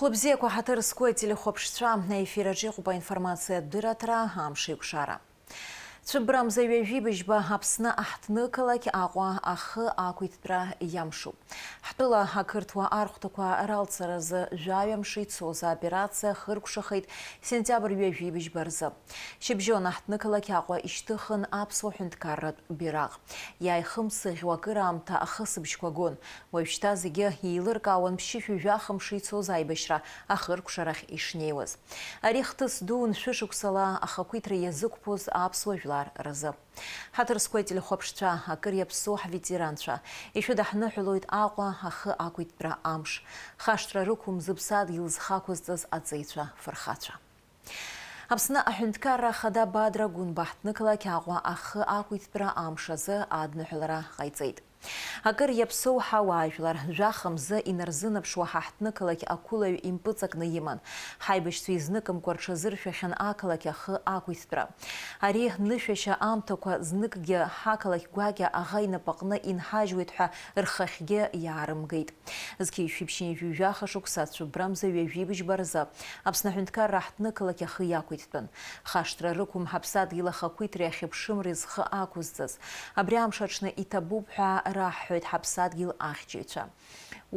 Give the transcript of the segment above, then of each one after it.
Хлопзеку хатырское телехопшца на эфире по информация дыратра амши кшара. Цыбрам завявибежба апсна ахтныкалаки агва ахы акуитпра ямшу. Хтыла акыртва архтуква ралцаразы жавямши цоза операция хыркшахайт сентябрь вявибежбарзы. Шибжон ахтныкалаки агва иштыхын апсвахынткаррат бираг. Яйхымсы гвакырамта ахысыбшквагон. Вайшта зиге йылыркауан пшифю жахымши цоза ибешра ахыркшарах ишнейвыз. Арихтыс дун шишуксала ахакуитра языкпоз апсважла разы. Хатырское телехопшца акыр япсух ветеранца. Еще дахныхлует аква ахы акуитпра амш. Хаштра рукум зыбсад йылзхакуздыз ацейца фархача. Апсна ахюнткара хада бадра гунбахтныкла кягва ахы акуитпра амшазы адныхлара гайцейт. Акыр япсоу хауажлар жахымзы инарзынапшуа ҳаҳҭнықалақь акулаҩ импыҵакны иман. Ҳаибашьцәа изныкымкәа рҽазыршәахьан ақалақь ахы акәитәра. Ари нышәашьа аамҭақәа зныкгьы ҳақалақь гәакьа аӷа инапаҟны инҳажьуеит ҳәа рхахьгьы иаарымгеит. Зқьишәиԥшьи жәҩаха шықәса цәыббрамза ҩажәибжьба рзы Аԥсны Аҳәынҭқарра ҳаҳҭнықалақь ахы иақәиҭтәын. Хашҭра рықәым ҳаԥсадгьыл ахақәиҭреи ахьыԥшымреи зхы ақәызҵаз. Абри амш аҽны иҭабуп ҳәа раҳҳәоит ҳаԥсадгьыл ахьчаҩцәа.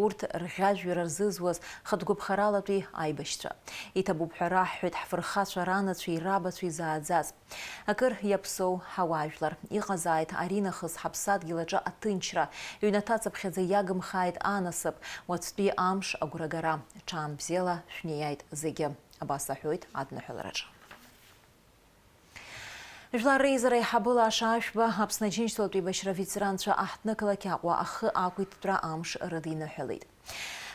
Урҭ рӷьажәҩара рзызуаз хатәгәаԥхаралатәи аибашьцәа. Иҭабуп ҳәа раҳҳәоит ҳфырхацәа ранацәеи рабацәеи зааӡаз. Акыр иаԥсоу ҳауаажәлар. Иҟазааит аринахыс ҳаԥсадгьыл аҿы аҭынчра. Ҩнаҭаҵаԥхьаӡа иагымхааит анасыԥ. Уаҵәтәи амш агәрагара. Ҽаанбзиала шәнеиааит зегьы. Абас аҳәоит адныҳәалараҿы. Жәлар реизара иҳабыла ашаашәба Аԥсны Аџьынџьтәылатәи еибашьра ветеранцәа аҳҭнықалақь Аҟәа ахы акәиҭтәра амш рыдиныҳәалеит.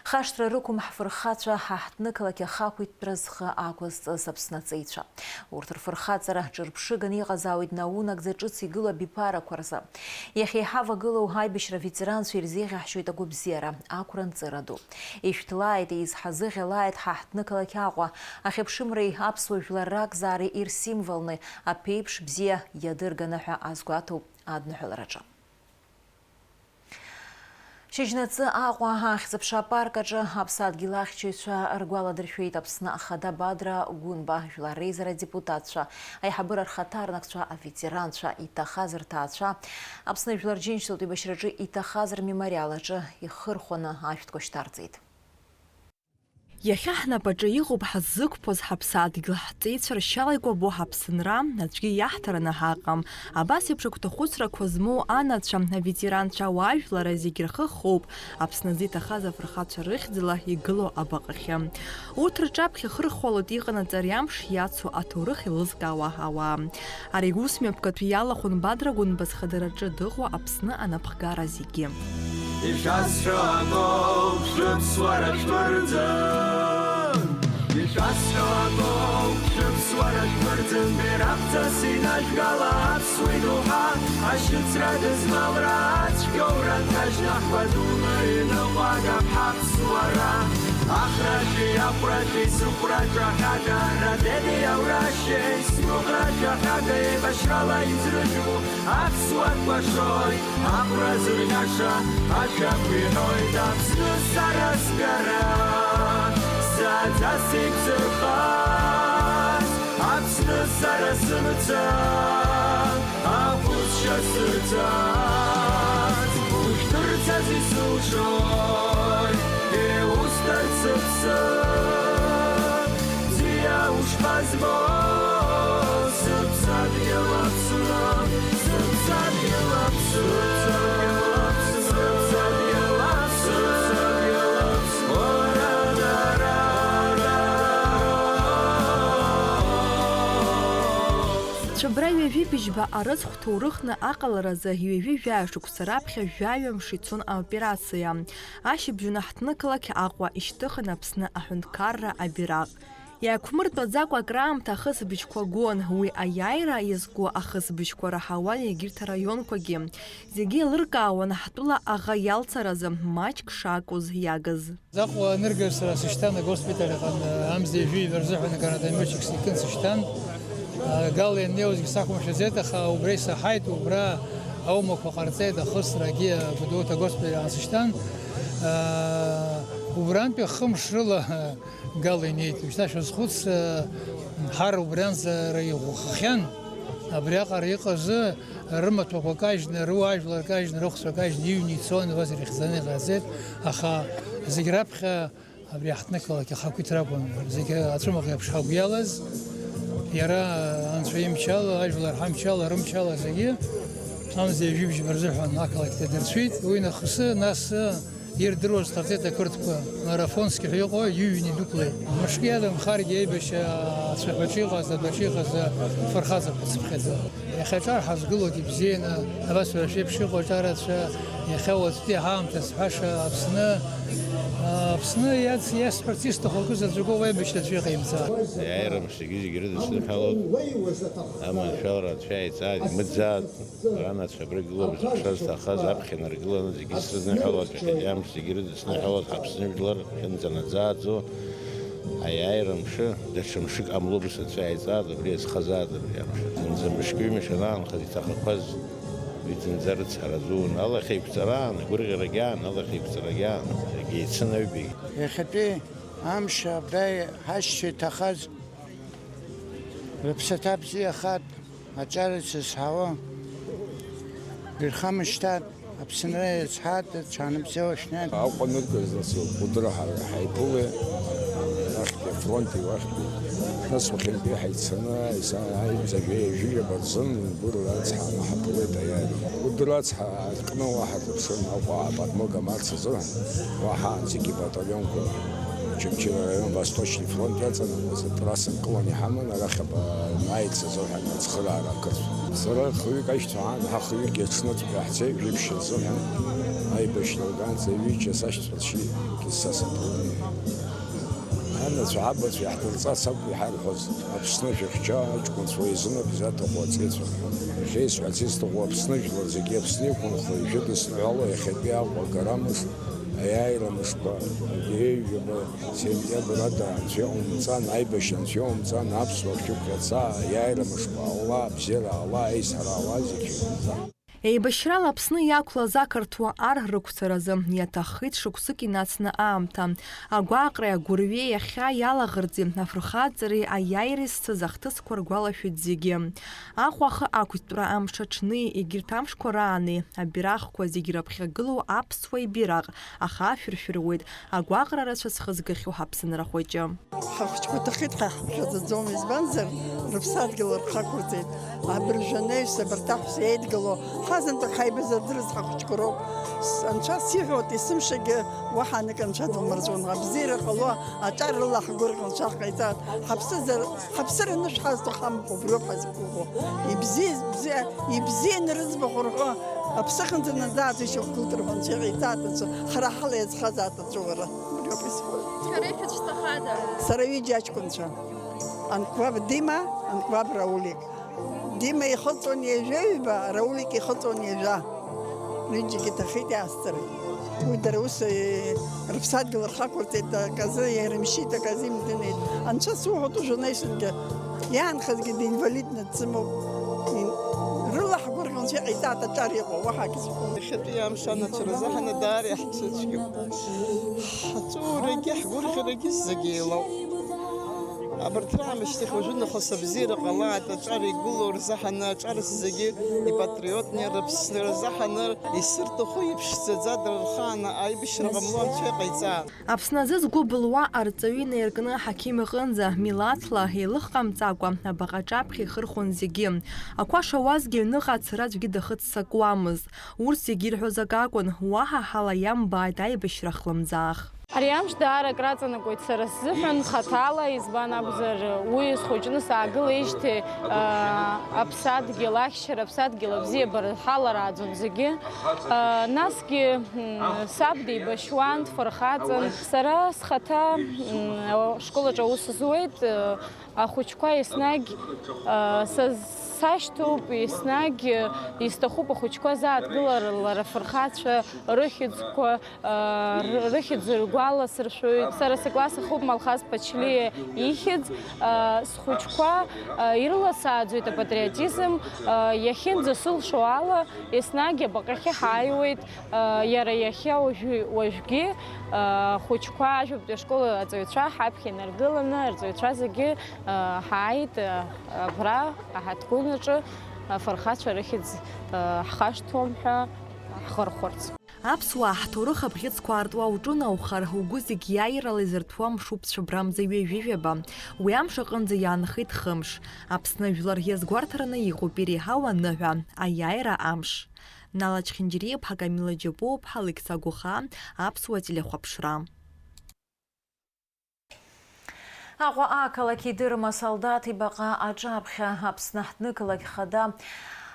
Хашҭра рықәым ҳфырхацәа ҳаҳҭнықалақь ахақәиҭтәра зхы ақәызҵаз Аԥсны аҵеицәа. Урҭ рфырхаҵара ҿырԥшыган иҟазаауеит наунагӡа ҿыц игылоу абиԥарақәа рзы. Иахьа иҳавагылоу аибашьра ветеранцәа ирзеиӷьаҳшьоит агәабзиара, ақәра-нҵыра ду. Ишәҭлааит, еизҳазыӷьалааит ҳаҳҭнықалақь Аҟәа ахьыԥшымреи аԥсуа жәлар ракзаареи ирсимволны аԥеиԥш бзиа иадырганы ҳәа азгәаҭоуп адныҳәалараҿы. Шьыжьнаҵы Аҟәа ахьӡ-аԥша апарк аҿы аԥсадгьыл ахьчаҩцәа ргәаладыршәеит Аԥсны Ахада Бадра Гәынба жәлар реизара адепутатцәа, аиҳабыра рхаҭарнакцәа, аветеранцәа, иҭахаз рҭаацәа, Аԥсны Жәлар Аџьынџьтәылатәи еибашьраҿы иҭахаз рмемориал аҿы ихырхәаны ашәҭқәа шьҭарҵеит. Иахьа ҳнапаҿы иҟоуп ҳаззықәԥоз ҳаԥсадгьыл ҳҵеицәа ршьала икәабо ҳаԥсынра, аӡәгьы иаҳҭараны ҳаҟам. Абас еиԥш агәҭахәыцрақәа змоу анацәа, аветеранцәа, ауаажәлара зегьы рхы хоуп Аԥсназы иҭахаз афырхацәа рыхьӡала игылоу абаҟахьы. Урҭ рҿаԥхьа хырхәалоит иҟанаҵари амш иацу аҭоурых еилызкаауа ауаа. Ари ус мҩаԥгатәы иалахәын Бадра Гәынба зхадараҿы дыҟоу Аԥсны анапхгара зегьы. Ахраши, афраши, сухраши, хага, радеди, авраши, смухраши, хага, и башрала изрыжу, аксуат башой, афразыр наша, аша пиной, дапсну сараскара, садасик зырхас, апсну сарасымца, апус шасырца, уштырца зисушой, Зия уж возьму, сыпсад елапсуна, сыпсад елапсуна, сыпсад Цәыбра ҩажәибжьба арыцхә ҭоурыхны аҟаларазы ҩажәи жәаҩашықәса раԥхьа жәаҩамш ицон аоперациа. Ашьыбжьон аҳҭнықалақь Аҟәа ишьҭыхын Аԥсны Аҳәынҭқарра абираҟ. Иаақәмыртәаӡакәа акраамҭа ахысбыжьқәа гон, уи аиааира иазку ахысбыжьқәа раҳауан егьырҭ араионқәагьы. Зегьы еилыркаауан ҳтәыла аӷа иалцаразы маҷк шакәыз иагыз. Аҟәа аныргаҩцәа сышьҭан агоспиталь аҟны амза ижәиҩбар рзыҳәан акарадаимыҷк сикын сышьҭан. Гала ианнеиуазгьы сахәамшәаӡеит, аха убра исаҳаит, убра аумақәа ҟарҵеит, ахысрагьы Гәдоуҭа агоспиталь аҟны сышьҭан. убрантәи хымш рыла гала инеит. Ушьҭа шәазхәыц ҳар убранӡара иӷәӷәахьан. Абриаҟара иҟазы рымаҭәақәа кажьны, руаажәлар кажьны, рыхәцәа кажьны иҩны ицон, уаз ирыхьӡаны иҟаҵеит, аха зегь раԥхьа абри аҳҭнықалақь ахақәиҭра акәын, зегь ацәымӷ еиԥш ҳагәы иалаз, иара анцәа имчала, ажәлар ҳамчала, рымчала зегьы амзеи ажәибжьқәа рзыҳәан ақалақь дадырцәит, уи нахысы нас ирдыруаз ҟарҵеит ақырҭқәа марафонски ҳәа иҟоу иҩны идәықәлеит. Мышкы иадамхаргьы аибашьра ацәаҳәаҿы иҟаз, адәаҿы иҟаз фырхаҵақәа цыԥхьаӡа. Иахьа аҿар ҳазгылоит ибзианы, абасҵәҟьа шәеиԥш иҟоу аҿарацәа, иахьа уаҵәтәи аҳамҭа зҳәаша Аԥсны иасҳәарц исҭаху акы заҵәыкоуп аибашьрацәа иҟаимҵааит. Аиааирымшагьы зегьы рыдысныҳәалоит, аманшәалара ацәа иааиҵааит, имыӡааит, ранацәа абра игылоуп зыхшаз зҭахаз аԥхьа инаргыланы зегьы срызнышәалоит, иахьатәи амш зегьы рыдысныҳәалоит, Аԥсны жәлар хьынӡанаӡааӡо, аиааирымшы даҽа мшык ҟамлоуп ацәа иааиҵааит, абри азхазааит абри амш. Зынӡа мышк-ҩымш анаанхаз иҭахақәаз зынӡа рыцҳаразун, алахьеиқәҵараан, агәырӷьарагьы аан, алахьеиқәҵарагьы аан, зегьы еицын аҩбагьы. Иахьатәи амш абра ҳашьцәа иҭахаз рыԥсаҭа бзиахат, аҿар ицызҳауа, ирхамышьҭат, Аԥсынра иазҳат, ҽаанбзиала шәнеит. Аҟәаныргаз нас Кәыдры ҳаиԥылеит, ахьтәи афронти уахьтәи. Нас уахьынтәи ҳаиццаны аҩбзажәеижәижәаба рзын Кәыдры ацҳа ҳаԥылеит аиааира. Кәыдры ацҳа аҟны уаҳа рыԥшын апатмык амарц азыҳәан, уаҳа зегьы батальонқәа Чемчина район Восточный фронт иаҵанакуаз атрасса нкыланы иҳаман, арахь аиц азыҳәан ацхыраара акырцә. Сара хҩык ашьҭахь ҳахҩык иаҽныҵәҟьа ҳцеит жәиԥшьа азыҳәан, аибашьра ганӡа ҩыџьа сашьцәацәи кьысасаԥылни. Анацәа ҳабацәа иаҳдырҵац акәу иҳарҳәоз, Аԥсны шәыхьча аҷкәынцәа изынап изаҭаху аҵеицәа. Иахьеисҳәарц изҭаху Аԥсны жәлар зегьы Аԥсны иқәынхо ижәыдысныҳәало иахьатәи Аҟәа агарамыз аиааира мышқәа агьежәжәаба сентиабр ада анцәа иҟоумҵан, аибашьра анцәа иҟоумҵан, аԥсуа ршьақәҟьаца аиааира мышқәа ала, абзиара ала, аизҳара ала зегьы. Еибашьрала Аԥсны иақәлаз ақырҭуа ар рықәцаразы иаҭаххеит шықәсык инацны аамҭа. Агәаҟреи агәырҩеи иахьа иалаӷырӡи афырхаҵареи аиааиреи зцыз ахҭысқәа ргәалашәеит зегьы. Аҟәа ахы ақәиҭтәра амш аҽни, егьырҭ амшқәа раани, абираҟқәа зегьы раԥхьагылоу аԥсуа ибираҟ, аха афырфыруеит, агәаҟра рацәа зхызгахьоу ҳаԥсынра хәыҷы. Ҳахәыҷқәа иҭахеит ҳәа ҳшәаӡаӡом, избанзар рыԥсадгьыл рхақәырҵеит. Абыржәанеҩса абарҭаҳәса еидгыло ҳазынтәык ҳаибазырдырыз ҳахәыҷқәа роуп. Анцәа сиҳәоит, есымшагьы уаҳа ник анцәа дылмырҵәон. Абзиара ҟало, аҿар рыла ҳгәырӷьо анцәа ҳҟаиҵааит. Ҳаԥсыр анышә ҳазҭо ҳамоуп, убриоуп ҳазқәыӷәӷәо. Ибзианы рыӡбахә рҳәо, аԥсыхынӡа наӡааӡо ишьақәгылт рҳәо анцәа иҟаиҵааит анцәа, ҳара ҳала иазхазааит аҵәуара. Убриоуп исҳәоит. Шәара ишәыцәҭахада? Сара ҩыџьа аҷкәынцәа. Анкәаб Дима, Анкәаб Раулик. Дима ихыҵуан ҩажәа, Раулик ихыҵуан ҩажәа. Ҩыџьагьы иҭахеит иаасцарит. Уи дара ус рыԥсадгьыл рхақәырҵеит, аказы иарымшьит, аказы имдынеит. Анцәа суҳәоит ужурналистгьы иаанхазгьы динвалидны дсымоуп. Рыла ҳгәырӷьо анцәа иҟаиҵааит аҿар иҟоу, уаҳа акгьы. Иахьатәи амш анацәаразы даара иаҳԥсыцәгьоуп. Ҳҵәыуарагьы ҳгәырӷьарагьы зегьы еилоуп. Абарҭ раамышьҭахь уажәынахыс абзиара ҟалааит, аҿар игылоу рзаҳаны, аҿар зегьы ипатриотни рыԥсны рзаҳаны, исырҭаху иԥшӡаӡа дырхааны аибашьра ҟамло анцәа иҟаиҵааит. Аԥсназы згәы былуа арҵаҩы наиркны аҳақьым иҟынӡа милаҭла еилыхҟамҵакәа абаҟаҿаԥхьа ихырхәон зегьы. Ақәа шауазгьы аҩныҟа ацара аӡәгьы дахыццакуамызт. Урҭ зегьы ирҳәоз ак акәын, уаҳа ҳала иамбааит аибашьра хлымӡаах. Ари амш даара краҵанакуеит сара сзыҳәан хаҭала, избан акәзар уи схәыҷны саагылеижьҭеи аԥсадгьыл ахьчара, аԥсадгьыл абзиабара ҳаларааӡон зегьы. Насгьы саб деибашьуан, дфырхаҵан. Сара схаҭа школаҿ аус зуеит, ахәыҷқәа еснагь сашьҭоуп, еснагь исҭахуп ахәыҷқәа зааҭгылара лара афырхацәа рыхьӡқәа, рыхьӡ ргәаласыршәоит. Сара сыкласс ахуп Малхаз Ԥачлиа ихьӡ, схәыҷқәа ирыласааӡоит апатриотизм, иахьынӡасылшо ала еснагь абаҟахьы ҳааиуеит, иара иахьа уажәгьы хәыҷқәа ажәабатәи ашкол аҵаҩцәа ҳаԥхьа инаргыланы арҵаҩцәа зегьы ҳааит абра аҳаҭгәынаҿы афырхацәа рыхьӡ ҳхашҭуам ҳәа ҳхырхәарц. Аԥсуаа ҳҭоурых абӷьыцқәа аартуа уҿынаухар, угәы зегь иааирала изырҭәуа мшуԥцәа Брамза ҩажәижәаба. Уи амш аҟынӡа иаанхеит хымш. Аԥсны жәлар иазгәарҭараны иҟоуп иреиҳау аныҳәа, аиааира амш. Нала Чхинџьириаԥҳа, Камила Џьапуаԥҳа, Алекса Гәыха, Аԥсуа телехәаԥшра. Аҟәа ақалақь идырма солдат ибаҟа аҿаԥхьа Аԥсны ҳҭнықалақь хада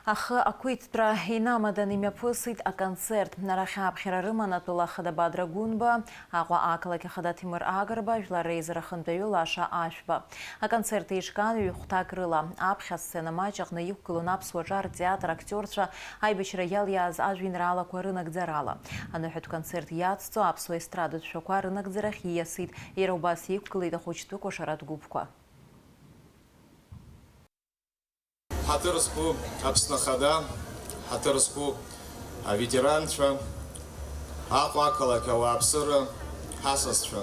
ахы ақәиҭтәра инамадан имҩаԥысит аконцерт. Арахь аԥхьара рыман атәыла Ахада Бадра Гәынба, Аҟәа ақалақь ахада Ҭемыр Агарба, Жәлар реизара хантәаҩы Лаша Ашәба. Аконцерт еиҿкаан ҩ-хәҭак рыла. Аԥхьа сцена маҷ аҟны иқәгылон аԥсуа ҿар театр актиорцәа аибашьра иалиааз ажәеинраалақәа рынагӡарала. Аныҳәатә концерт иацҵо аԥсуа естрадатә шәақәа рынагӡарахь ииасит. Иара убас иқәгылеит ахәыҷтәы кәашаратә гәыԥқәа. Ҳаҭыр зқәу Аԥсны Ахада, ҳаҭыр зқәу аветеранцәа, Аҟәа ақалақь ауааԥсыра, ҳасасцәа.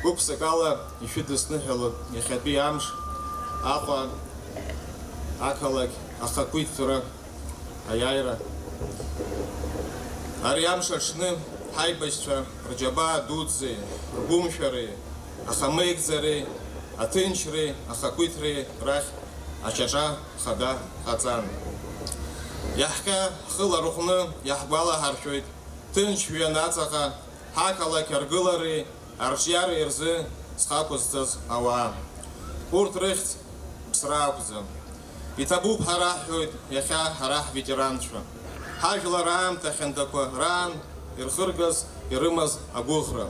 Гәык-ԥсык ала ишәыдысныҳәало иахьатәи амш, Аҟәа ақалақь ахақәиҭтәра аиааира. Ари амш аҽны ҳаибашьцәа рџьабаа дуӡӡеи, ргәымшәареи, ахамеигӡареи, аҭынчреи, ахақәиҭреи рахь Ачаҿа хада ҟаҵан. Иаҳҟьа хыла рыҟны иаҳгәалаҳаршәоит ҭынч ҩан аҵаҟа ҳақалақь аргылареи арҿиареи рзы зхақәызҵаз ауаа. Урҭ рыхьӡ ԥсра ақәӡам. Иҭабуп ҳара ҳҳәоит иахьа ҳара ҳветеранцәа. Ҳажәлар аамҭа хьандақәа раан ирхыргаз ирымаз агәыӷра.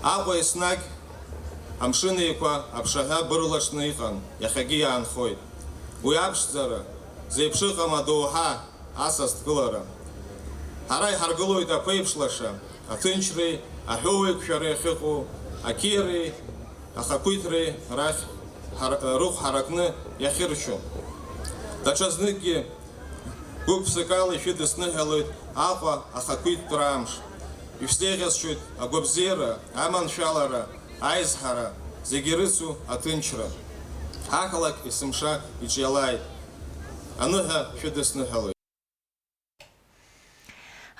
Аҟәа еснагь амшын еиқәа аԥшаҳәа бырлаҽны иҟан, иахьагьы иаанхоит. Уи аԥшӡара зеиԥш ыҟам адоуҳа асасдкылара. Ҳара иҳаргылоит аԥеиԥшлаша, аҭынчреи, аҳәоуеиқәшәареи ахьыҟоу, ақьиареи, ахақәиҭреи рахь рыхә ҳаракны иахьыршьо. Даҽазныкгьы гәык-ԥсык ала ишәыдысныҳәалоит Аҟәа ахақәиҭтәра амш. Ишәзеиӷьасшьоит агәабзиара, аманшәалара, аизҳара, зегьы ирыцу аҭынчра. Ҳақалақь есымша иҿиалааит. Аныҳәа шәыдысныҳәалоит.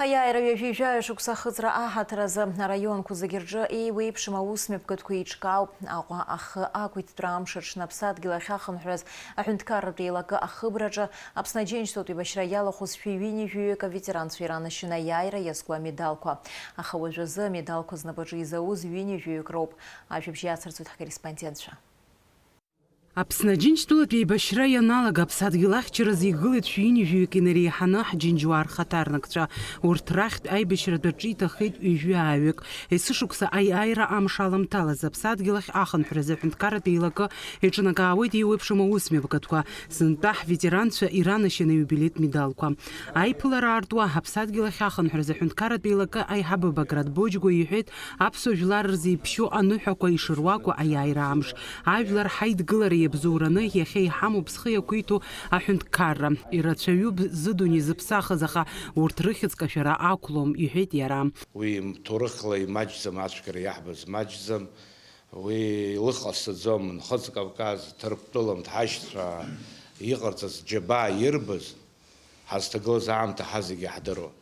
Аиааира ҩажәижәаҩа шықәса ахыҵра аҳаҭразы араионқәа зегьы рҿы еиуеиԥшым аусмҩаԥгатәқәа еиҿкаауп. Аҟәа ахы ақәиҭтәра амш аҽны Аԥсадгьыл ахь ахынҳәуаз аҳәынҭқарратә еилакы ахыбраҿы Аԥсны Аџьынџьтәатә еибашьра иалахәызшәа ҩынҩажәаҩык аветеранцәа иранашьын аиааира иазку амедалқәа. Аха уажәазы амедалқәа знапаҿы изауз ҩынҩажәаҩык роуп. Ажәабжь иацырҵоит ҳкорреспондентцәа. Аԥсны Аџьынџьтәатә еибашьра ианалага Аԥсадгьыл ахьчаразы игылеит шәҩынҩажәаҩык инареиҳаны ҳџьынџьуаа рхаҭарнакцәа. Урҭ рахьтә аибашьратә аҿы иҭахеит ҩажәаҩык. Есышықәса аиааира амш аламҭалаз Аԥсадгьыл ахь ахынҳәразы аҳәынҭқарратә еилакы иҿнакаауеит еиуеиԥшым аусмҩаԥгатәқәа, сынтәа ҳветеранцәа иранашьын аиубилеҭ медалқәа. Аиԥылара аартуа Аԥсадгьыл ахь ахынҳәразы аҳәынҭқарратә еилакы аиҳабы Баграт Боџьгәа иҳәеит аԥсуа жәлар рзеиԥшьу аныҳәақәа ишыруакәу аиааира амш. Ажәлар ҳаидгылара иабзоураны иахьа иҳамоуп зхы иақәиҭу аҳәынҭқарра. Ирацәаҩуп зыдунеи зыԥсахыз, аха урҭ рыхьӡ кашәара ақәлом, иҳәеит иара. Уи ҭоурыхла имаҷӡам, ацәгьара иаҳбаз маҷӡам. Уи илыҟасҵаӡом Нхыҵ Кавказ Ҭырқәтәыла ҳашьцәа иҟарҵаз џьабаа ирбаз ҳазҭагылаз аамҭа ҳазегьы ҳдыруан.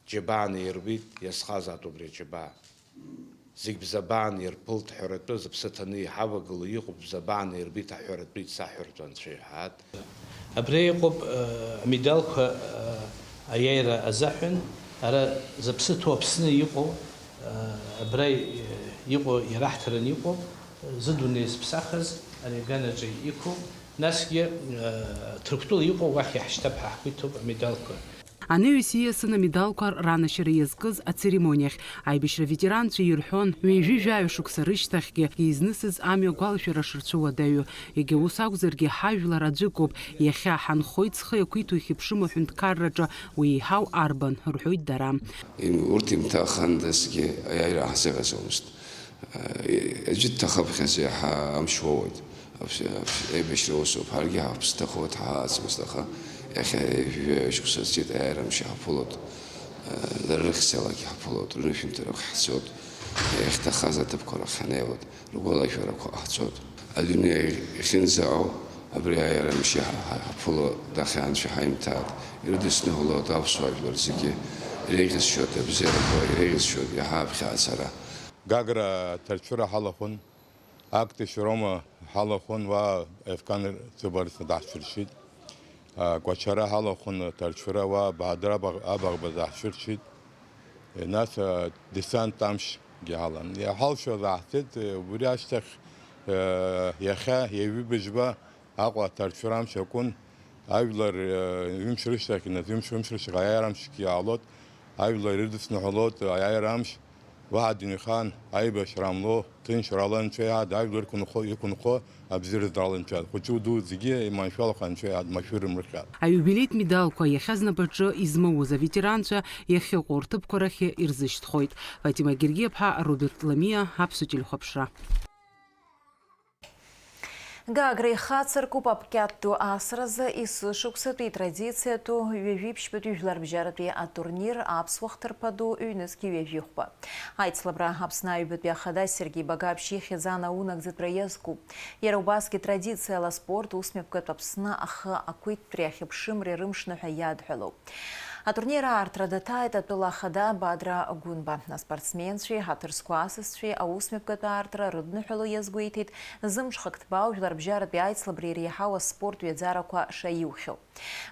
Џьабаа наирбит, иазхаз атәу убри аџьабаа. Зегь бзабаан ирԥылт ҳәаратәы зыԥсы ҭаны иҳавагыло иҟоуп, бзабаан ирбит аҳәаратәы ицаҳәартә Анцәа иҳәаат. Абри иҟоуп амедалқәа аиааира азаҳәан, ара зыԥсы ҭоу Аԥсны иҟоу, абра иҟоу ираҳҭараны иҟоуп, зыдунеи зыԥсахыз ари аганаҿы иқәуп, насгьы Ҭырқәтәыла иҟоу уахь иаҳшьҭып ҳа ҳқәиҭуп амедалқәа. Аны үсиесына медалқар ранашыры езгіз ацеремониях. Айбешры ветеранцы юрхон вейжи жаю шуксарыштахге изнысыз амио галшыра шырчуа даю. Еге усагзырге хажула раджикоп яхя ханхойцхы якуиту хипшиму хюнткарраджа уихау арбан рухуид дарам. уртим тахандасге айра хасагасомст. أجد تخاف خزيحة أمشوود أي بشروسو بحرجها بستخوت حاس مستخا يا أخي شو سجد أير أمشي حفلوت للرخص لك حفلوت لنفهم تروح حسود يا أخي تخازت بكرة خناود رجولا يفرق أحسود الدنيا خنزعو أبري أير أمشي حفلوت داخل عن شي حيمتاد يردسنه الله دافسوا يفلرزكي ريغس شود بزير ريغس شود يا حاب خاسرة Гагра тальчура халахун, акты шурома халахун ва эфкан цубарис дахширшид. Гвачара халахун тальчура ва бадра абаг бадахширшид. Нас десант тамш гялан. Я халшо дахтит буряштах яха еви бежба аква тальчурам шакун. Айвлар юмширштах на юмширш гаярамш киалот. Айвлар ирдсна халот аярамш. واحد نخان عيبش راملو تنشر على نشيا دايلر يكون خو أبزير دالن شاد خشودو زيجي ما شاء الله خان شيا مشهور مركز. Юбилейт медалка яхазна баджа измоуза ветеранча яхе кортып корахе ирзышт хойт. Фатима Гергебха, Роберт Ламия, Хапсутиль Хопшра. Гагры хацарку папкятту асразы исышуксату и традицияту вевипшпету южларбжарату а турнир апсвахтарпаду юнески вевюхпа. Айцлабра апсна юбетбяхада Сергей Багапщих езана унак зитпроезку. Ярубаски традиция ла спорт усмепкат апсна аха акуит пряхипшим рерымшна хаядхалу. А турнира артрадатайт атула хада бадра гунба. На спортсменши, хатырскуасысши, а усмепката артра руднухалу езгуитит, зымшхактбау жларбжарат биайцлабри рияхава спорту ядзараква шаюхил.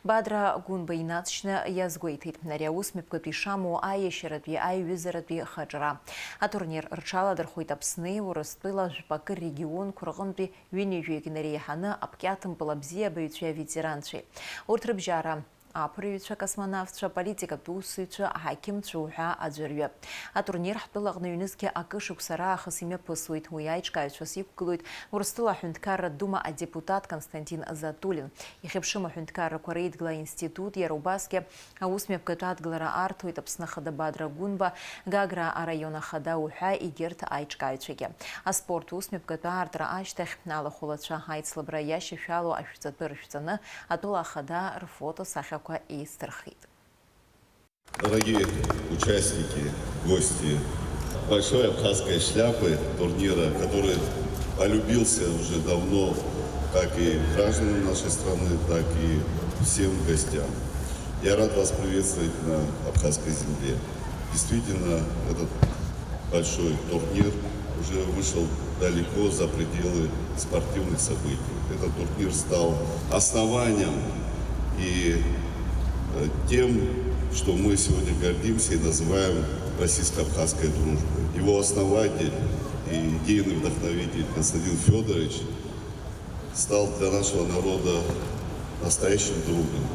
Бадра гунба инатшна езгуитит. Наря усмепкат пишаму айешерат би айвизерат би хаджра. А турнир рчала дархуит апсны, урастыла жпакыр регион кургын би винежуегенарияханы апкятым балабзия баютшая ветеранши. Уртрыбжара Апрыюча космонавтша, политика тусыча, хаким чуха аджерве. А турнир хтылагны юнеске акышук сара хасиме пасует хуяйчка сипкулует урстыла хюнткара дума а депутат Константин Затулин. И хепшима хюнткара корейдгла институт Ярубаске, а усмепкатат глара арту и тапснахада бадра гунба, гагра а района хада уха и герта айчкайчеге. А спорт усмепката артра аштех нала хулача хайцлабра ящи фялу ашцатыршцана, а тула хада рфото сахя и страхит. Дорогие участники, гости большой абхазской шляпы турнира, который полюбился уже давно как и гражданам нашей страны, так и всем гостям. Я рад вас приветствовать на абхазской земле. Действительно, этот большой турнир уже вышел далеко за пределы спортивных событий. Этот турнир стал основанием и тем, что мы сегодня гордимся и называем российско-абхазской дружбой. Его основатель и идейный вдохновитель Константин Федорович стал для нашего народа настоящим другом.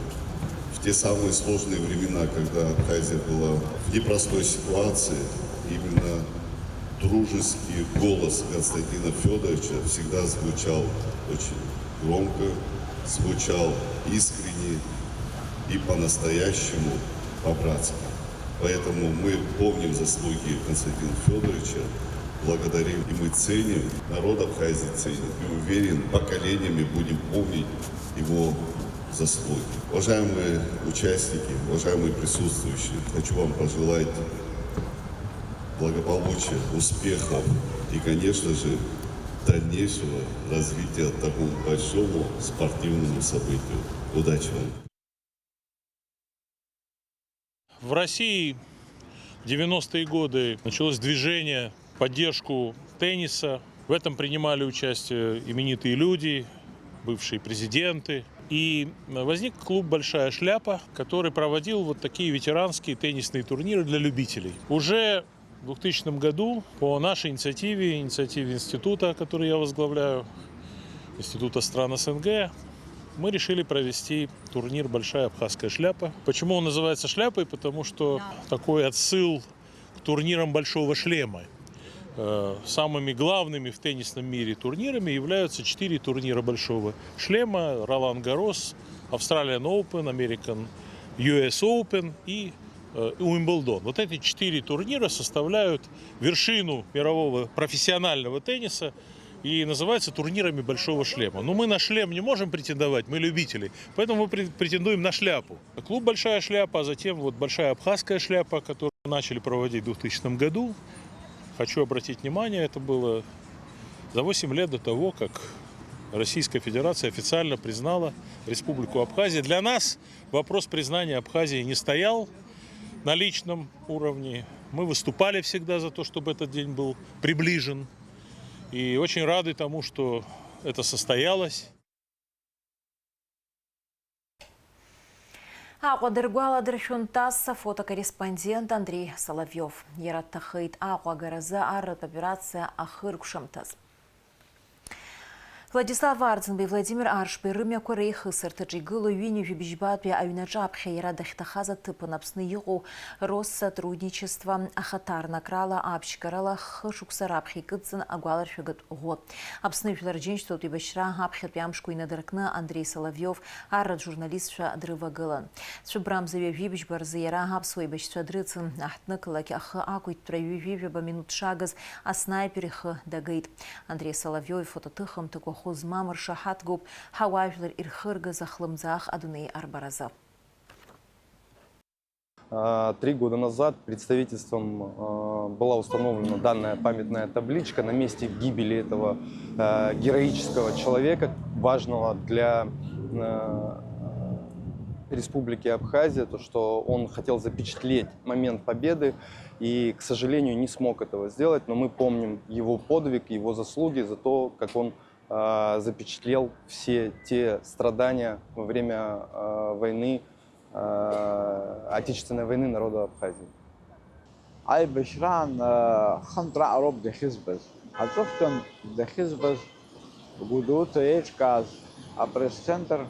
В те самые сложные времена, когда Абхазия была в непростой ситуации, именно дружеский голос Константина Федоровича всегда звучал очень громко, звучал искренне и по-настоящему по-братски. Поэтому мы помним заслуги Константина Федоровича, благодарим и мы ценим, народ Абхазии ценит, и уверен, поколениями будем помнить его заслуги. Уважаемые участники, уважаемые присутствующие, хочу вам пожелать благополучия, успехов и, конечно же, дальнейшего развития такому большому спортивному событию. Удачи вам! В России в 90-е годы началось движение в поддержку тенниса. В этом принимали участие именитые люди, бывшие президенты. И возник клуб «Большая шляпа», который проводил вот такие ветеранские теннисные турниры для любителей. Уже в 2000 году по нашей инициативе института, который я возглавляю, Института стран СНГ, мы решили провести турнир «Большая абхазская шляпа». Почему он называется шляпой? Потому что такой отсыл к турнирам «Большого шлема». Самыми главными в теннисном мире турнирами являются 4 турнира «Большого шлема». Ролан Гаррос, Australian Open, American US Open и Уимблдон. Вот эти 4 турнира составляют вершину мирового профессионального тенниса и называются турнирами «Большого шлема». Но мы на шлем не можем претендовать, мы любители, поэтому мы претендуем на шляпу. Клуб «Большая шляпа», а затем вот «Большая абхазская шляпа», которую начали проводить в 2000 году. Хочу обратить внимание, это было за 8 лет до того, как Российская Федерация официально признала Республику Абхазия. Для нас вопрос признания Абхазии не стоял на личном уровне. Мы выступали всегда за то, чтобы этот день был приближен. И очень рады тому, что это состоялось. Дыргуаладыр шунтасса фотокорреспондент Андрей Соловьев. Яраттахыт Гараза аррат операция Ахыркшамтаз. Владислав Вардзенбей, Владимир Аршбей, Рымя Корейхы, Сартаджигылу, Виню, Вибижбатбе, Аюнаджабхе, Ярадахтахаза, Тыпанапсны Югу, Россотрудничество, Ахатар, Накрала, Апчкарала, Хшуксарабхи, Кыдзен, Агуалар, Фигат, Год. Апсны Филарджинчту, Тибашра, Апхет, Пямшку и Надракна, Андрей Соловьев, Аррат, журналист Дрыва Гылан. Шубрам Завевибич, Барзаяра, Апсу и Бачтва Дрыцин, Ахтныкалаки, Аха, Акуит, Травивиба, Минут Шагаз, а снайперих Дагейт. Андрей Соловьев, фототыхом, такой Хузмамр Шахатгуб, Хавайфлер Ирхырга Захлымзах Адуней Арбараза. 3 года назад представительством была установлена данная памятная табличка на месте гибели этого героического человека, важного для Республики Абхазия, то, что он хотел запечатлеть момент победы и, к сожалению, не смог этого сделать, но мы помним его подвиг, его заслуги за то, как он запечатлел все те страдания во время войны, Отечественной войны народа Абхазии. Ай бешран хантра ароб дехизбез. Азовтан дехизбез гудута ечказ а пресс-центр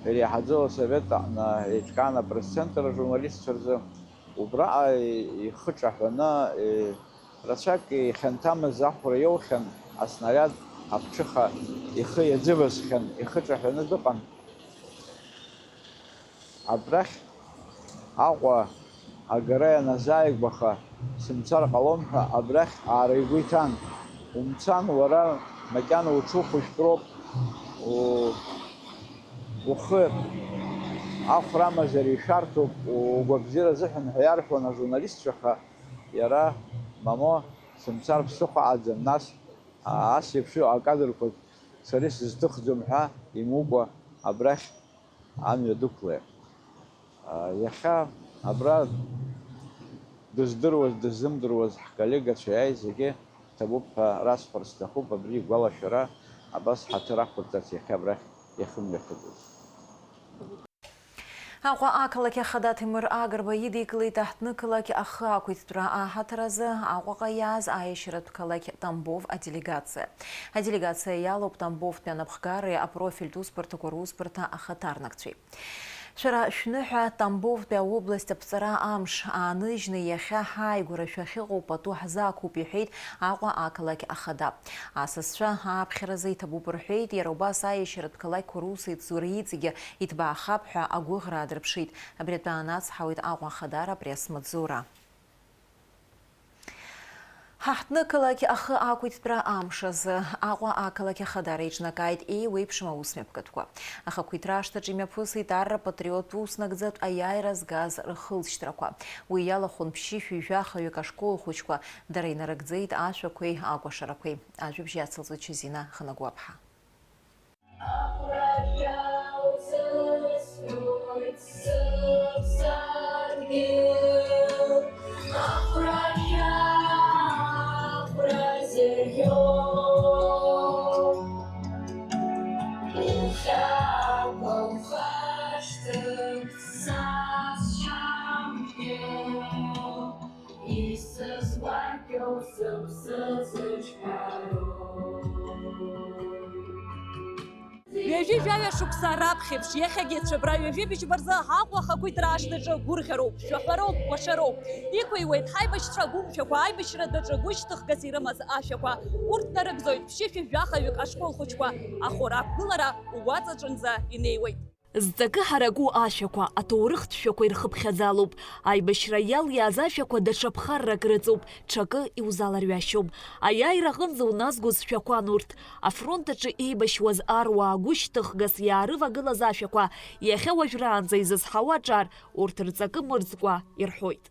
или хадзо совета на ечкана пресс-центр журналист черзе убра и хучахана и рачак и хантам захур йохен а снаряд Апчиха ихы ядзивасхен, ихы чаханы дыпан. Абрах агва агарая назаик баха симцар қаломха абрах арайгуйтан. Умцан вара макяна учуху шпроп ухы афрама заришарту угвабзира зихен хаярфу на журналист чаха яра мамо симцар псуха адзен нас Асип шо акадр код сарис здохзом ха имуба абрах амя дукле. Яха абра дздырваз дзымдырваз коллега чаяйзеге табуп рас фарстаху бабри гвала шара абас хатырах куртас яха абрах яхым яхудус. Аҟәа ақалақь ахада Ҭемыр Агрба идикылеит аҳҭнықалақь ахы ақәиҭтәра аҳаҭаразы Аҟәаҟа иааз аиашьаратә қалақь Тамбов аделегациа. Аделегациа иалоуп Тамбовтәи анапхгареи апрофильтә усбарҭақәа русбарҭа ахаҭарнакцәеи. Шәара шәныҳәа Тамбовтәи аобласт аԥҵара амш ааныжьны иахьа ҳааигәара шәахьыҟоу пату ҳзаақәуп иҳәеит Аҟәа ақалақь ахада. Асасцәа ааԥхьаразы иҭабуп рҳәеит, иара убас аиашьаратә қалақьқәа русеицура иҵегьы иҭбаахап ҳәа агәыӷра аадырԥшит. Абри атәы анацҳауеит Аҟәа ахадара пресс-маҵзура. Ҳаҳҭнықалақь ахы ақәиҭтәра амшазы Аҟәа ақалақь ахадара иҿнакааит еиуеиԥшым аусмҩаԥгатәқәа. Ахақәиҭра ашҭаҿ имҩаԥысит арра патриот уснагӡатә аиааира згаз рхылҵшьҭрақәа. Уи иалахәын ԥшьышәи жәахаҩык ашкол хәыҷқәа, дара инарыгӡеит ашәақәеи акәашарақәеи. Ажәабжь иацылҵоит Шьазина Ханагәаԥҳа. Ҩажәи жәаҩа шықәса раԥхьеиԥш, иахьагьы цәыбра ҩажәеибашь рзы ҳаҟәа ахақәиҭра ашҭаҿы гәырӷьароуп, шәаҳәароуп, кәашароуп. Иқәиуеит ҳаибашьцәа агәымшәақәа, аибашьра даҿы гәышьҭыхгас ирымаз ашәақәа. Урҭ нарыгӡоит ԥшьышәи жәахаҩык ашкол хәыҷқәа, ахәара ақәгылара уаҵаҿынӡа инеиуеит. Зҵакы ҳараку ашәақәа, аҭоурыхтә шәақәа ирхыԥхьаӡалоуп. Аибашьра иалиааз ашәақәа даҽа ԥхаррак рыҵоуп, ҽакы иузаларҩашьоуп. Аиааира аҟынӡа уназгоз шәақәан урҭ. Афронт аҿы еибашьуаз аруаа гәышьҭыхгас иаарывагылаз ашәақәа, иахьа уажәраанӡа изызҳауа аҿар, урҭ рҵакы мырӡкәа ирҳәоит.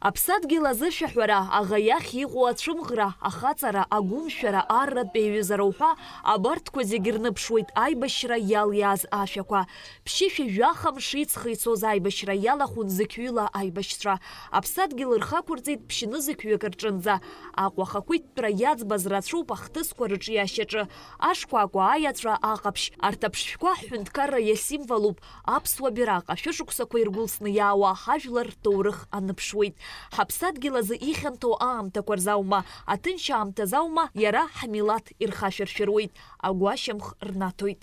Аԥсадгьыл азышәаҳәара, аӷа иахь иҟоу ацәымӷра, ахаҵара, агәымшәара, арратә еиҩызара уҳәа, абарҭқәа зегьы рныԥшуеит аибашьра иалиааз ашәақәа. Ԥшьышәа жәахамш ицха ицоз аибашьра иалахәын зықьҩыла аибашьцәа. Аԥсадгьыл рхақәырҵеит ԥшьнызықьҩык рҿынӡа. Аҟәа ахақәиҭтәра иаӡбаз рацәоуп ахҭысқәа рыҿиашьаҿы. Ашкәакәа, аиаҵәа, аҟаԥшь. Арҭ аԥшшәқәа ҳҳәынҭқарра иасимволуп. Аԥсуа бираҟ ашәышықәсақәа иргәылсны иаауа ҳажәлар рҭоурых аныԥшуеит. Ҳаԥсадгьыл азы ихьанҭоу аамҭақәа рзаума, аҭынч аамҭаз аума, иара ҳмилаҭ ирхашәыршәыруеит, агәашьамх рнаҭоит.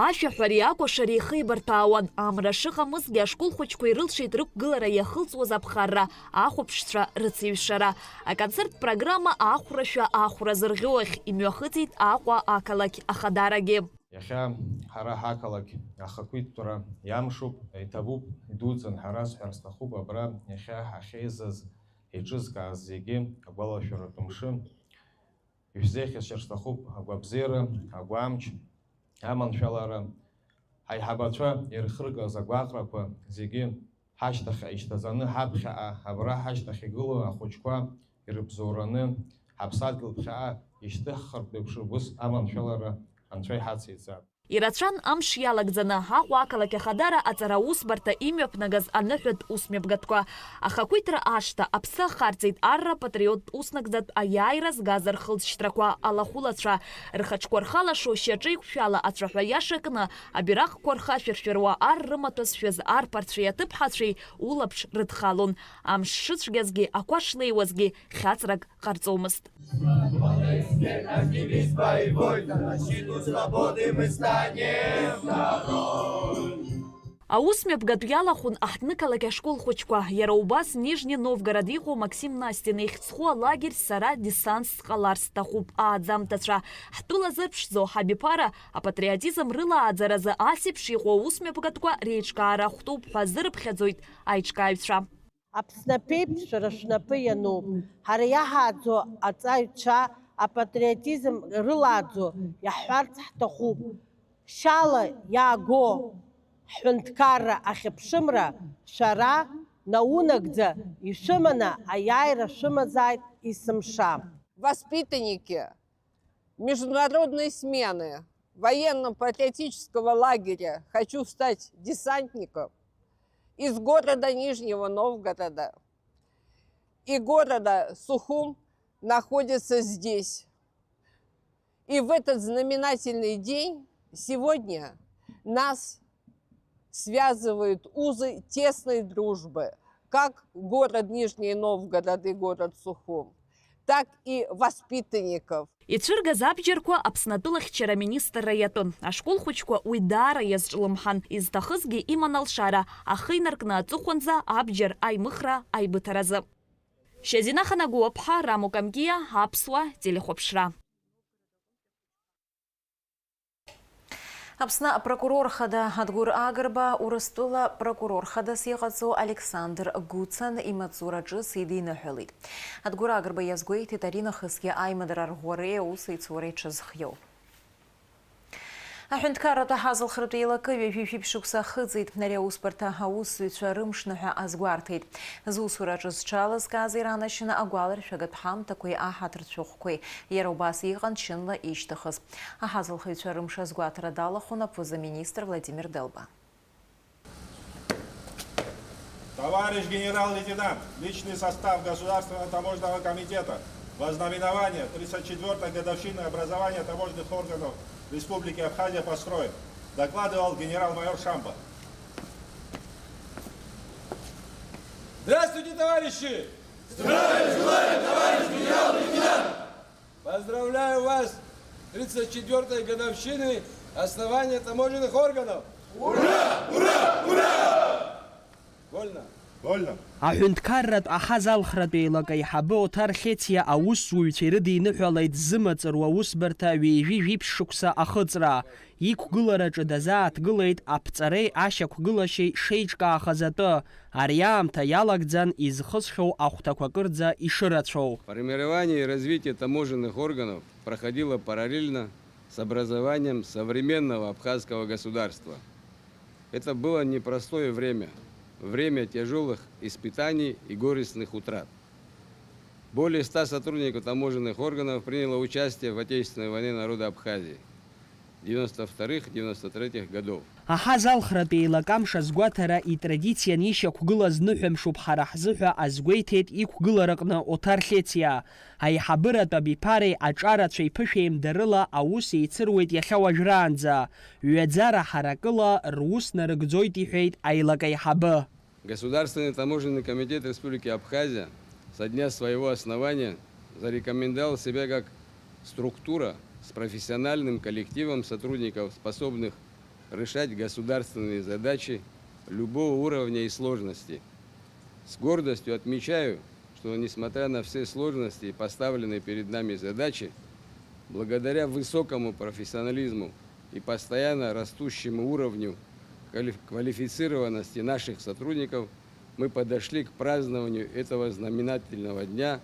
Ашәаҳәари акәашари ихеибарҭәаауан, амра шыҟамызгьы ашкол хәыҷқәа ирылшеит рықәгылара иахылҵуаз аԥхарра, ахәаԥшцәа рыцеиҩшара. Аконцерт программа ахәрашәа ахәра зырӷьо ахь имҩахыҵит Аҟәа ақалақь ахадарагьы. Иахьа ҳара ҳақалақь ахақәиҭтәра иамшуп, иҭабуп, идуӡӡан ҳара сҳәар сҭахуп абра иахьа ҳахьеизаз еиҿызкааз зегьы агәалашәаратә мшы ишәзеиӷьасшьар сҭахуп агәабзиара, агәамч, аманшәалара, ҳаиҳабацәа ирхыргаз агәаҟрақәа зегьы ҳашьҭахь ишьҭаҵаны ҳаԥхьаҟа абра ҳашьҭахь игылоу ахәыҷқәа ирыбзоураны ҳаԥсадгьыл ԥхьаҟа ишьҭыххартә еиԥш ус аманшәалара Анцәа иҳациҵап. Ирацәан амш иалагӡаны Аҟәа ақалақь ахадара аҵара аусбарҭа имҩаԥнагаз аныҳәатә усмҩаԥгатәқәа. Ахақәиҭра ашҭа аԥсы ахарҵеит арра патриоттә уснагӡатә аиааира згаз рхылҵшьҭрақәа алахәылацәа. Рхаҿқәа рхалашо шьаҿеиқәшәала ацәаҳәа иаша кны абираҟқәа рхашәыршәыруа ар рымаҭәа зшәыз арԥарцәеи аҭыԥҳацәеи улаԥш рыдхалон. Амш шыцәгьазгьы, ақәа шлеиуазгьы хьаҵрак ҟарҵомызт. Аусмҩаԥгатә иалахәын аҳҭнықалақь ашкол хәыҷқәа. Иара убас Нижни Новгород иҟоу Максим Настин ихьӡхәы алагерь сара десанс сҟалар сҭахуп ааӡамҭацәа. Ҳтәыла зырԥшӡо ҳабиԥара апатриотизм рылааӡаразы асеиԥш иҟоу аусмҩаԥгатәқәа реиҿкаара хәҭоуп ҳәа зырыԥхьаӡоит аиҿкааҩцәа. Аԥснапеиԥш рышнапы иануп. Ҳара иаҳааӡо аҵаҩцәа апатриотизм рылааӡо иаҳҳәарц ҳҭахуп. Шьала иааго ҳҳәынҭқарра ахьыԥшымра шәара наунагӡа ишәыманы аиааира шәымазааит есымша. Воспитанники международной смены военно-патриотического лагеря «Хочу стать десантником» из города Нижнего Новгорода и города Сухум находятся здесь. И в этот знаменательный день сегодня нас связывают узы тесной дружбы, как город Нижний Новгород и город Сухум, так и воспитанников. Ицәыргаз абџьарқәа Аԥснатәылахьчара аминистрра иатәын. Ашкол хәыҷқәа уи даара иазҿлымҳан. Изҭахызгьы иман алшара, ахы инаркны аҵыхәанӡа абџьар аимыхра аибыҭаразы. Шьазина Ханагәыуаԥҳа, Раму Камкиа, Аԥсуа телехәаԥшра. Аԥсны апрокурор хада Адгәыр Агрба, Урыстәыла прокурор хадас иҟаҵоу Александр Гуцан имаҵураҿы сидиныҳәалеит. Адгәыр Агрба иазгәеиҭеит аринахысгьы аимадара рӷәӷәареи аусеицуреи ҽазхиоу. Аҳәынҭқарратә аҳазылхратә еилакы ҩажәижәи ԥшьықәса ахыҵит. Ари аусбарҭа аусзуҩцәа рымшны ҳәа азгәарҭеит. Зусураҿы зҽалазкааз иранашьаны агәаларшәагатә ҳамҭақәеи аҳаҭырцәыхәқәеи иара убас иҟан чынла ишьҭахыз. Аҳазылхаҩцәа рымш азгәаҭара далахәын аԥыза-министр Владимир Делба. Товарищ генерал-лейтенант, личный состав Государственного таможенного комитета во знаменование 34-й годовщины образования таможенных органов Республики Абхазия построен, докладывал генерал-майор Шамба. Здравствуйте, товарищи! Здравия желаю, товарищ генерал-лейтенант! Поздравляю вас с 34-й годовщиной основания таможенных органов! Ура! Ура! Ура! Вольно! Вольно! Аҳәынҭқарратә аҳазалхратә еилак аиҳабы Оҭар Хециа аусзуҩцәа ирыдиныҳәалеит зымаҵыруа аусбарҭа ҩеижәи ԥшьықәса ахыҵра. Иқәгылараҿы дазааҭгылеит аԥҵареи ашьақәгылашьеи шеиҿкаахаз атәы. Ари аамҭа иалагӡан изхысхьоу ахәҭақәа кырӡа ишырацәоу. Формирование и развитие таможенных органов проходило параллельно с образованием современного абхазского государства. Это было непростое время. Время тяжелых испытаний и горестных утрат. Более 100 сотрудников таможенных органов приняло участие в Отечественной войне народа Абхазии 92-93 годов. Аҳазалхратә еилак амш азгәаҭара итрадициан ишьақәгылаз ныҳәамшуп ҳара ҳзыҳәа азгәеиҭеит иқәгылараҟны Оҭар Хециа. Аиҳабыратә абиԥареи аҿарацәа иԥышәеимдарыла аус еицыруеит иахьа уажәраанӡа. Ҩаӡара ҳаракыла рус нарыгӡоит иҳәеит аилак аиҳабы. Государственный таможенный комитет Республики Абхазия со дня своего основания зарекомендовал себя как структура с профессиональным коллективом сотрудников, способных решать государственные задачи любого уровня и сложности. С гордостью отмечаю, что несмотря на все сложности и поставленные перед нами задачи, благодаря высокому профессионализму и постоянно растущему уровню квалифицированности наших сотрудников, мы подошли к празднованию этого знаменательного дня,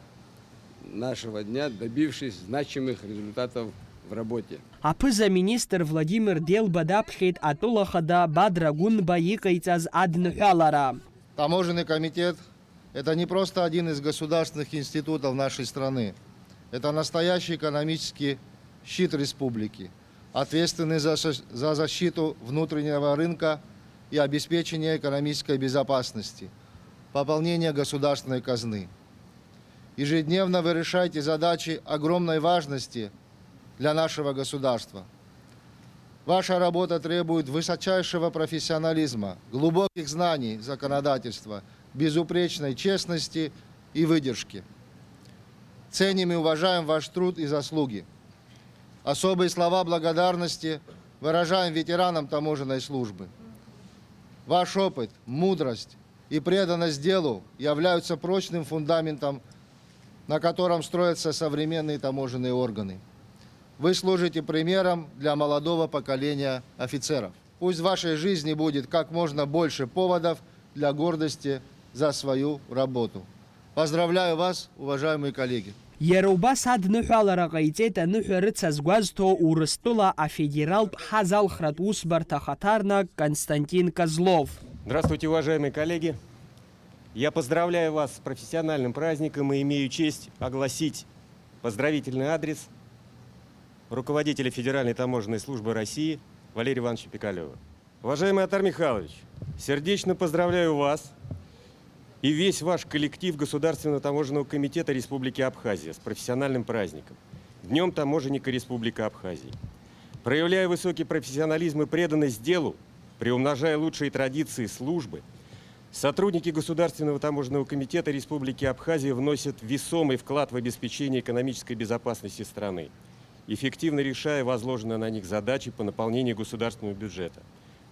нашего дня, добившись значимых результатов в работе. Аԥыза-министр Владимир Делба даԥхьеит атәылахада Бадра Гунба иҟаиҵаз адныҳәалара. Таможенный комитет – это не просто один из государственных институтов нашей страны. Это настоящий экономический щит республики, ответственный за защиту внутреннего рынка и обеспечение экономической безопасности, пополнение государственной казны. Ежедневно вы решаете задачи огромной важности для нашего государства. Ваша работа требует высочайшего профессионализма, глубоких знаний законодательства, безупречной честности и выдержки. Ценим и уважаем ваш труд и заслуги. Особые слова благодарности выражаем ветеранам таможенной службы. Ваш опыт, мудрость и преданность делу являются прочным фундаментом, на котором строятся современные таможенные органы. Вы служите примером для молодого поколения офицеров. Пусть в вашей жизни будет как можно больше поводов для гордости за свою работу. Поздравляю вас, уважаемые коллеги! Иара убас адныҳәалара ҟаиҵеит аныҳәа рыца згәазҭо Урыстәыла афедералтә ҳазалхратә усбарҭа ахаҭарнак Константин Козлов. Здравствуйте, уважаемые коллеги! Я поздравляю вас с профессиональным праздником и имею честь огласить поздравительный адрес руководителя Федеральной таможенной службы России Валерия Ивановича Пикалева. Уважаемый Оҭар Михайлович, сердечно поздравляю вас и весь ваш коллектив Государственного таможенного комитета Республики Абхазия с профессиональным праздником, Днем таможенника Республики Абхазия. Проявляя высокий профессионализм и преданность делу, приумножая лучшие традиции службы, сотрудники Государственного таможенного комитета Республики Абхазия вносят весомый вклад в обеспечение экономической безопасности страны, эффективно решая возложенные на них задачи по наполнению государственного бюджета,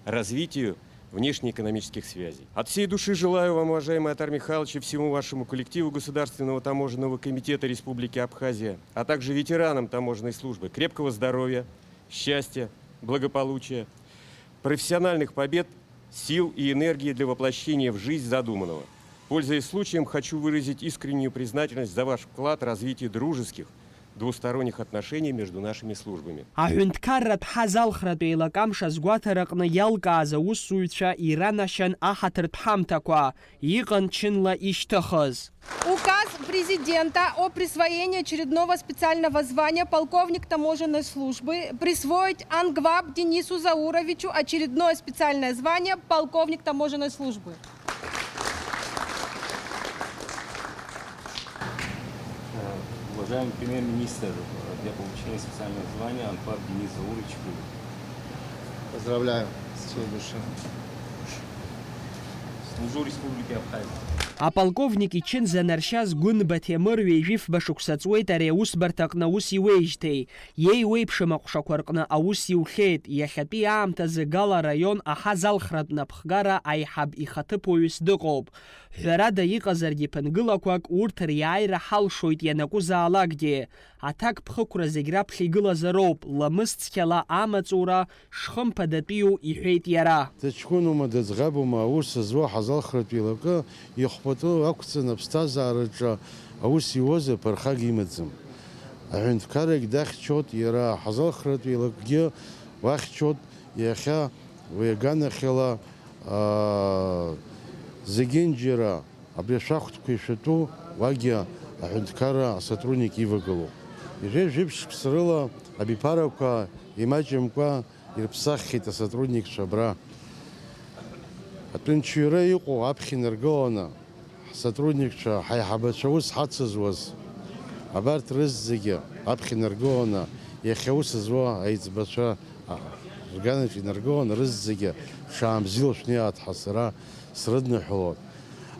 развитию внешнеэкономических связей. От всей души желаю вам, уважаемый Оҭар Михайлович, и всему вашему коллективу Государственного таможенного комитета Республики Абхазия, а также ветеранам таможенной службы крепкого здоровья, счастья, благополучия, профессиональных побед, сил и энергии для воплощения в жизнь задуманного. Пользуясь случаем, хочу выразить искреннюю признательность за ваш вклад в развитие дружеских, двусторонних отношений между нашими службами. Аҳәынҭқарра ҭҳазалхратә еилакамш азгәаҭараҟны иалкааз аусзуҩцәа иранашьан аҳаҭыртә ҳамҭақәа, иҟан чынла ишьҭыхыз. Указ президента о присвоении очередного специального звания полковник таможенной службы присвоить Ангваб Денису Зауровичу очередное специальное звание полковник таможенной службы. Уважаемый премьер-министр, для получения специального звания Ангваб Денис Заурович. Поздравляю с всей души. Служу Республике Абхазия. Аполковник ичын занаршьаз Гәынба Ҭемыр ҩажәифба шықәса ҵуеит ари аусбарҭаҟны аус иуеижьҭеи. Иеиуеиԥшым аҟәшақәа рҟны аус иухьеит. Иахьатәи аамҭазы Гала раион аҳазалхратә напхгара аиҳаб ихаҭыԥуаҩыс дыҟоуп. Ҳәарада иҟазаргьы ԥынгылақәак урҭ риааира ҳалшоит ианакәызаалакгьы. Аҭак ԥхықәра зегь раԥхьа игылазароуп. Ламыс цқьала амаҵура шхымԥадатәиу иҳәеит иара. Дыҷкәынума, дыӡӷабума, аус зуа ҳазалхратә еилакы ихәпатәы ақәҵаны аԥсҭазаараҿы аус иуазар ԥырхаг имаӡам. Аҳәынҭқаррагь дахьчоит, иара ҳазалхратә еилакгьы уахьчоит, иахьа уи аганахьала зегьынџьара абри ашәахәҭқәа ишәатәу уагьы аҳәынҭқарра асотрудник ивагылоуп. Ижәеиԥш рыла абиԥарақәа имаҷымкәа ирыԥсаххьеит асотрудникцәа абра. Аҭынчҩра иҟоу аԥхьа инаргыланы ҳсотрудникцәа ҳаиҳабацәа ус ҳацызуаз абарҭ рызегьы аԥхьа инаргыланы иахьа ус зуа аиҵбацәа рганаҿ инаргыланы рызегьы шаамбзиала шәнеиаат ҳәа сара срыдныҳәалоит.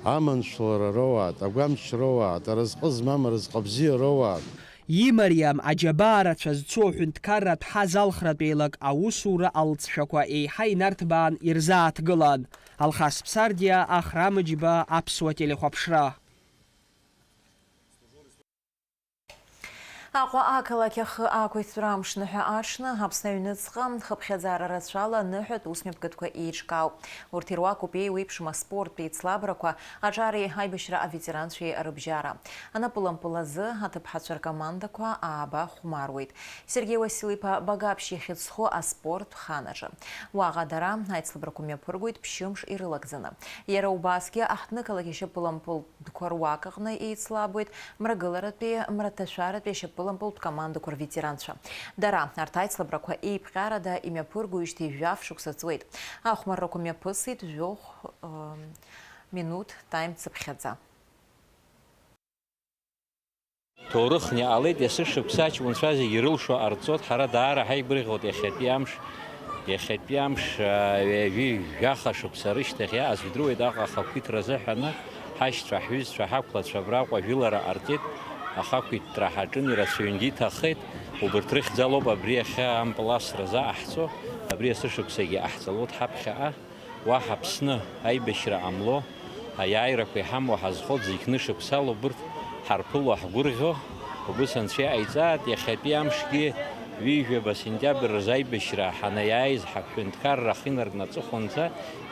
Аманшәлара роуаат, агәамч роуаат, аразҟы змам аразҟы бзиа роуаат. Имариам аџьабаарацәа зцу аҳәынҭқарра ҭҳазалхратә еилак аусура алҵшәақәа еиҳа инарҭбаан ирзааҭгылан. Алхас Ԥсардиа, Ахрамыџьба, Аԥсуа телехәаԥшра. Аҟәа ақалақь ахы ақәиҭтәра амшныҳәа аҽны Аԥсны аҩныҵҟа хыԥхьаӡара рацәала ныҳәатә усмҩаԥгатәқәа еиҿкаауп. Урҭ ируакуп еиуеиԥшым аспорттә еицлабрақәа, аҿари аибашьра аветеранцәеи рыбжьара. Анапылампыл азы аҭыԥҳацәа ркомандақәа ааба хәмаруеит. Сергеи Василиԥа Багаԥшь иахьыӡхо аспорттә ханаҿы. Уаҟа дара аицлабрақәа мҩаԥыргоит ԥшьымш ирылагӡаны. Иара убасгьы аҳҭнықалақь ашьапылампылтәқәа руак аҟны еицлабуеит мрагыларатәи, мраҭашәаратәи ашьапылампылтә командақәа рветеранцәа. Дара арҭ аицлабрақәа еиԥҟьарада имҩаԥыргоижьҭеи жәаф шықәса ҵуеит. Ахәмаррақәа мҩаԥысит жәохә минут таимцыԥхьаӡа. Ҭоурыхны иҟалеит есышықәса аҷкәынцәа зегьы ирылшо ҟарҵоит. Ҳара даара ҳаигәырӷьоит иахьатәи амш жәаха шықәса рышьҭахь иааз идыруеит аҟа ахақәиҭра азыҳәаны ҳашьцәа, ҳҩызцәа, ҳақәлацәа абраҟа жәылара ҟарҵеит. Ахақәиҭтра ҳаҿын, ирацәаҩнгьы иҭахеит. Убырҭ рыхьӡалоуп абри иахьа ампласра заҟаҳҵо. Абри есышықәсагьы ҟаҳҵалоит ҳаԥхьаҟа. Уаҳа Аԥсны аибашьра ҟамло, аиааирақәа иҳамуа ҳазхоит зегь нышықәсала убырҭ ҳарԥыло ҳгәырӷьо. Убыс анцәа иҟаиҵааит. Иахьатәи амшгьы ҩажәаба сентиабр рзы аибашьра ҳанаиааиз ҳаҳәынҭқарра ахинаркны аҵыхәанӡа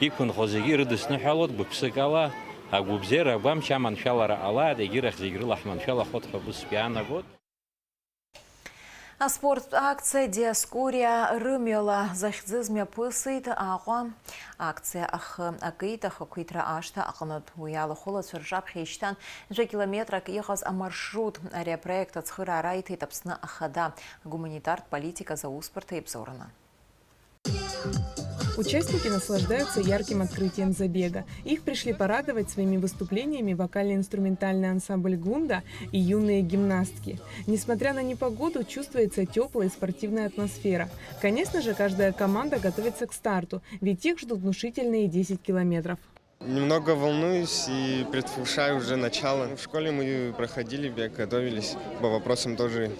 иқәынхо зегьы ирыдысныҳәалоит гәыԥсык ала. Агәыбзиара, агәамч аманшәалара ҟалааит, егьирахь зегь рыла ҳманшәалахоит ҳәа быск иаанагоит. Аспорттә акциа Диаскориа рымҩала захьӡыз мҩаԥысит. Аҟәа акциа ахы акит, ахақәиҭра ашҭа аҟнытә. Уи ала ахәылацәа рҿаԥхьа ишьҭан 1 километрак иҟаз амаршрут. Ари апроект ацхыраара иҭеит Аԥсны ахада гуманитартә политика заусбарҭа ибзоураны. Участники наслаждаются ярким открытием забега. Их пришли порадовать своими выступлениями вокально-инструментальный ансамбль «Гунда» и юные гимнастки. Несмотря на непогоду, чувствуется теплая спортивная атмосфера. Конечно же, каждая команда готовится к старту, ведь их ждут внушительные 10 километров. Немного волнуюсь и предвкушаю уже начало. В школе мы проходили бег, готовились. По вопросам тоже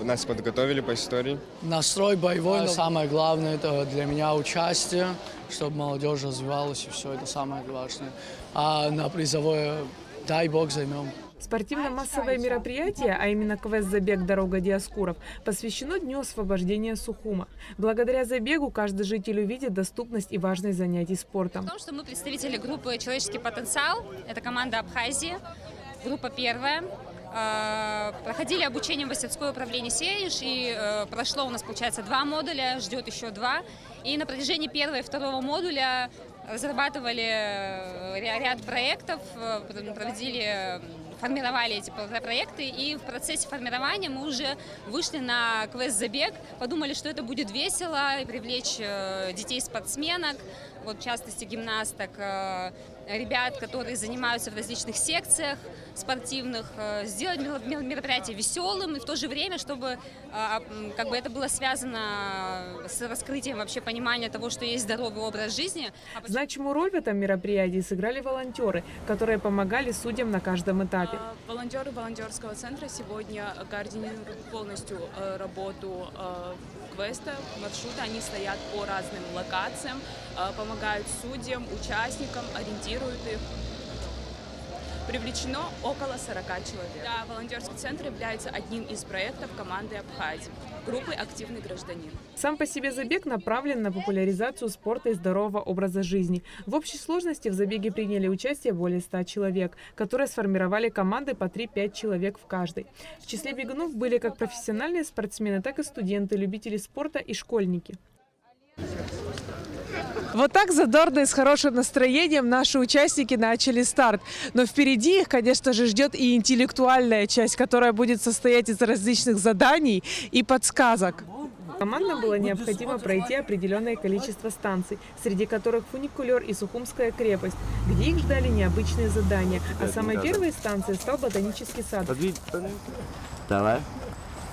нас подготовили по истории. Настрой боевой, но самое главное это для меня участие, чтобы молодежь развивалась, и все это самое важное. А на призовое, дай бог, займем. Спортивно-массовое мероприятие, а именно квест-забег «Дорога Диаскуров», посвящено Дню освобождения Сухума. Благодаря забегу каждый житель увидит доступность и важность занятий спортом. В том, что мы представители группы «Человеческий потенциал», это команда Абхазии, группа первая. проходили обучение в Васильское управление «Сеиш», и прошло у нас, получается, 2 модуля, ждет еще 2. И на протяжении 1-го и 2-го модуля разрабатывали ряд проектов, формировали эти проекты, и в процессе формирования мы уже вышли на квест-забег, подумали, что это будет весело, и привлечь детей-спортсменок, вот, в частности гимнасток, ребят, которые занимаются в различных секциях спортивных, сделать мероприятие веселым и в то же время, чтобы как бы это было связано с раскрытием вообще понимания того, что есть здоровый образ жизни. Значимую роль в этом мероприятии сыграли волонтеры, которые помогали судьям на каждом этапе. Волонтеры волонтерского центра сегодня координируют полностью работу квеста, маршрута. Они стоят по разным локациям, помогают судьям, участникам, ориентируют их. Привлечено около 40 человек. Да, волонтерский центр является одним из проектов команды Абхазии, группы «Активный гражданин». Сам по себе забег направлен на популяризацию спорта и здорового образа жизни. В общей сложности в забеге приняли участие более 100 человек, которые сформировали команды по 3-5 человек в каждой. В числе бегунов были как профессиональные спортсмены, так и студенты, любители спорта и школьники. Вот так задорно и с хорошим настроением наши участники начали старт. Но впереди их, конечно же, ждет и интеллектуальная часть, которая будет состоять из различных заданий и подсказок. Командам было необходимо пройти определенное количество станций, среди которых фуникулер и Сухумская крепость, где их ждали необычные задания. А самой первой станцией стал ботанический сад. Давай.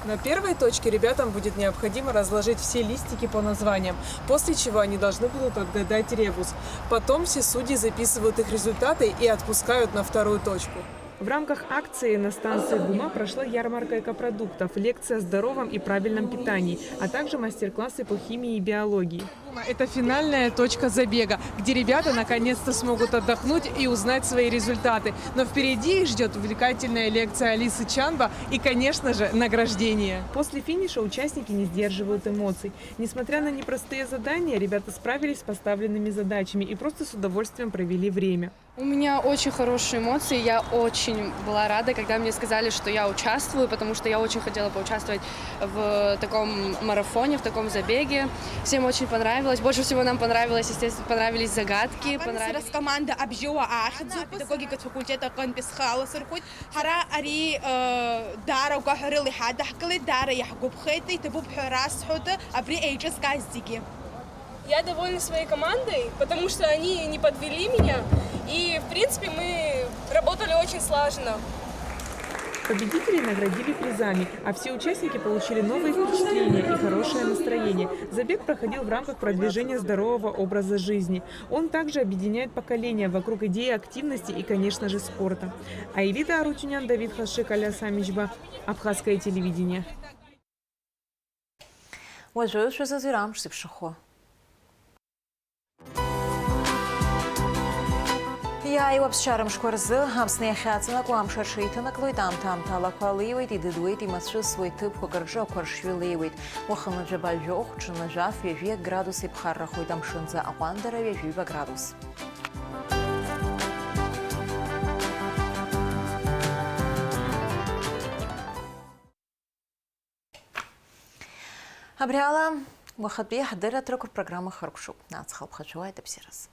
На первой точке ребятам будет необходимо разложить все листики по названиям, после чего они должны будут отгадать ребус. Потом все судьи записывают их результаты и отпускают на вторую точку. В рамках акции на станции ГУМа прошла ярмарка экопродуктов, лекция о здоровом и правильном питании, а также мастер-классы по химии и биологии. Это финальная точка забега, где ребята наконец-то смогут отдохнуть и узнать свои результаты. Но впереди их ждет увлекательная лекция Алисы Чанба и, конечно же, награждение. После финиша участники не сдерживают эмоций. Несмотря на непростые задания, ребята справились с поставленными задачами и просто с удовольствием провели время. У меня очень хорошие эмоции. Я очень была рада, когда мне сказали, что я участвую, потому что я очень хотела поучаствовать в таком марафоне, в таком забеге. Всем очень понравилось. Больше всего нам понравилось, естественно, понравились загадки. Понравилась команда Абжоа Ахидзу, педагогика факультета Канбисхала Сархут. Хара ари дара угахарили хадахкали дара яхгуб хейты табуб харас хута абри эйджес газдики. Я довольна своей командой, потому что они не подвели меня, и, в принципе, мы работали очень слаженно. Победителей наградили призами, а все участники получили новые впечатления и хорошее настроение. Забег проходил в рамках продвижения здорового образа жизни. Он также объединяет поколения вокруг идеи активности и, конечно же, спорта. Аэлита Арутюнян, Давид Хашик, Аля Самичба, Абхазское телевидение. Я и обсчарам шкорзы, амсные хатина, куам шаршитина, клойдам там талаквалиует и дедует и масши свой тып хогаржа коршвилиует. Охана джабаль жох, чунажав, вежи градус и пхарра хойдам шунза авандера вежи градус. Абриала, выходи, хадера трек программы Харкшу. Нацхал пхачуа это все раз.